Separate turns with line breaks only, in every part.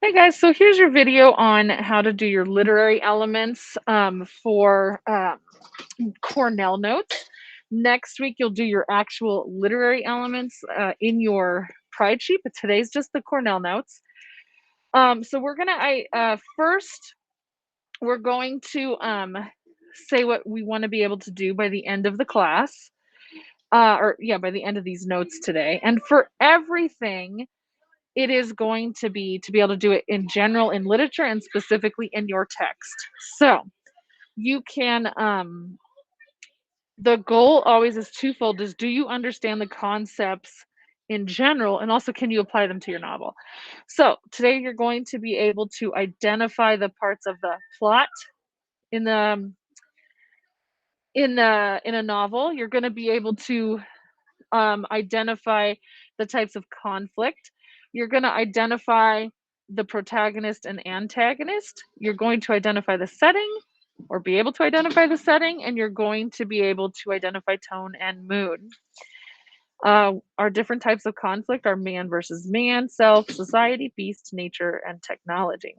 Hey guys, so here's your video on how to do your literary elements for Cornell notes. Next week, you'll do your actual literary elements in your Pride sheet, but today's just the Cornell notes. So we're gonna, first, we're going to say what we want to be able to do by the end of the class, or yeah, by the end of these notes today. And for everything, it is going to be able to do it in general in literature and specifically in your text. So you can the goal always is twofold: is do you understand the concepts in general, and also can you apply them to your novel? So today you're going to be able to identify the parts of the plot in the in a novel. You're going to be able to identify the types of conflict. You're going to identify the protagonist and antagonist. You're going to identify the setting, or be able to identify the setting, and you're going to be able to identify tone and mood. Our different types of conflict are man versus man, self, society, beast, nature, and technology.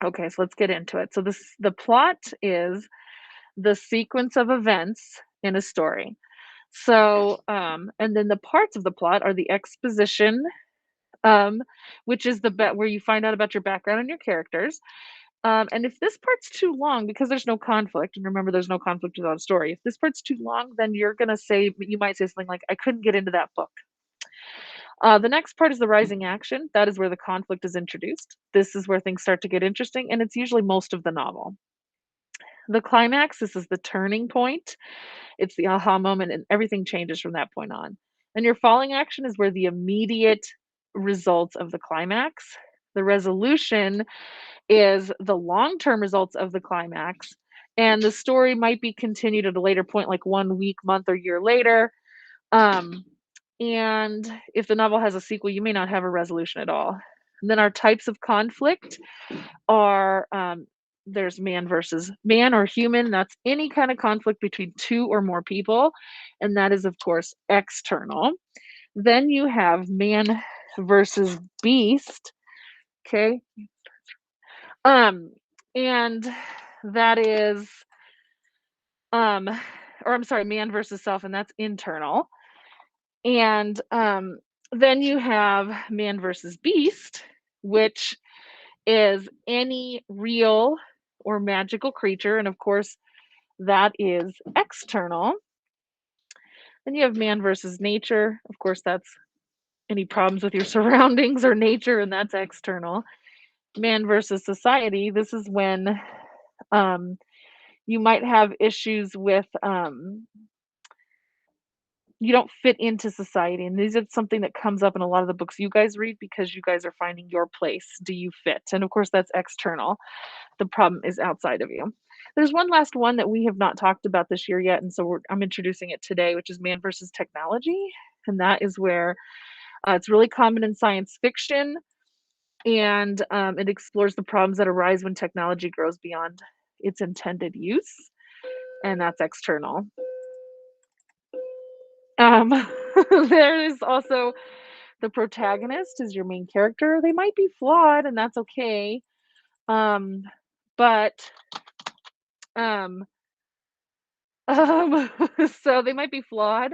Okay, so let's get into it. So the plot is the sequence of events in a story. So, and then the parts of the plot are the exposition, um, which is the where you find out about your background and your characters. And if this part's too long, because there's no conflict, and remember, there's no conflict without a story. If this part's too long, then you might say something like, "I couldn't get into that book." The next part is the rising action. That is where the conflict is introduced. This is where things start to get interesting, and it's usually most of the novel. The climax, this is the turning point. It's the aha moment, and everything changes from that point on. And your falling action is where the immediate results of the climax. The resolution is the long-term results of the climax, and the story might be continued at a later point, like 1 week, month, or year later. Um, and if the novel has a sequel, you may not have a resolution at all. And then our types of conflict are there's man versus man or human. That's any kind of conflict between two or more people. And that is, of course, external. Then you have man versus beast. Okay. Um, and that is, um, or I'm sorry, man versus self, and that's internal. And then you have man versus beast, which is any real or magical creature. And of course, that is external. Then you have man versus nature. Of course, that's any problems with your surroundings or nature, and that's external. Man versus society. This is when um, you might have issues with you don't fit into society. And these are something that comes up in a lot of the books you guys read because you guys are finding your place. Do you fit? And of course, that's external. The problem is outside of you. There's one last one that we have not talked about this year yet, and so I'm introducing it today, which is man versus technology. And that is where it's really common in science fiction, and it explores the problems that arise when technology grows beyond its intended use, and that's external. Um, there is also the protagonist is your main character. They might be flawed, and that's okay. Um, but um, um, so they might be flawed.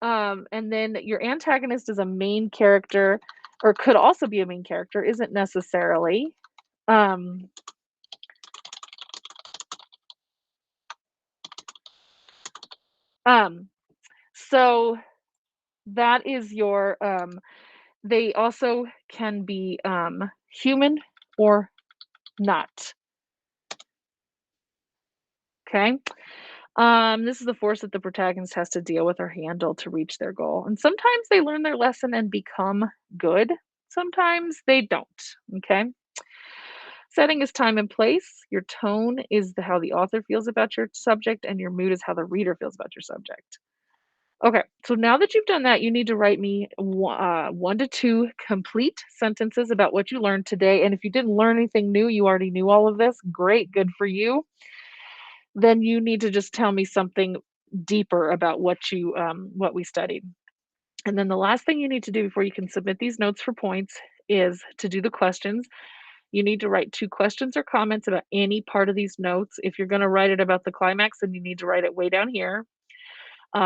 And then your antagonist is a main character, or could also be a main character, isn't necessarily. Um, um, so that is your they also can be human or not. Okay. This is the force that the protagonist has to deal with or handle to reach their goal. And sometimes they learn their lesson and become good. Sometimes they don't. Okay. Setting is time and place. Your tone is how the author feels about your subject, and your mood is how the reader feels about your subject. Okay, so now that you've done that, you need to write me 1 to 2 complete sentences about what you learned today. And if you didn't learn anything new, you already knew all of this. Great, good for you. Then you need to just tell me something deeper about what we studied. And then the last thing you need to do before you can submit these notes for points is to do the questions. You need to write 2 questions or comments about any part of these notes. If you're gonna write it about the climax, then you need to write it way down here.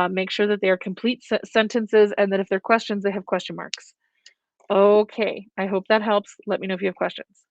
Make sure that they are complete sentences, and that if they're questions, they have question marks. Okay, I hope that helps. Let me know if you have questions.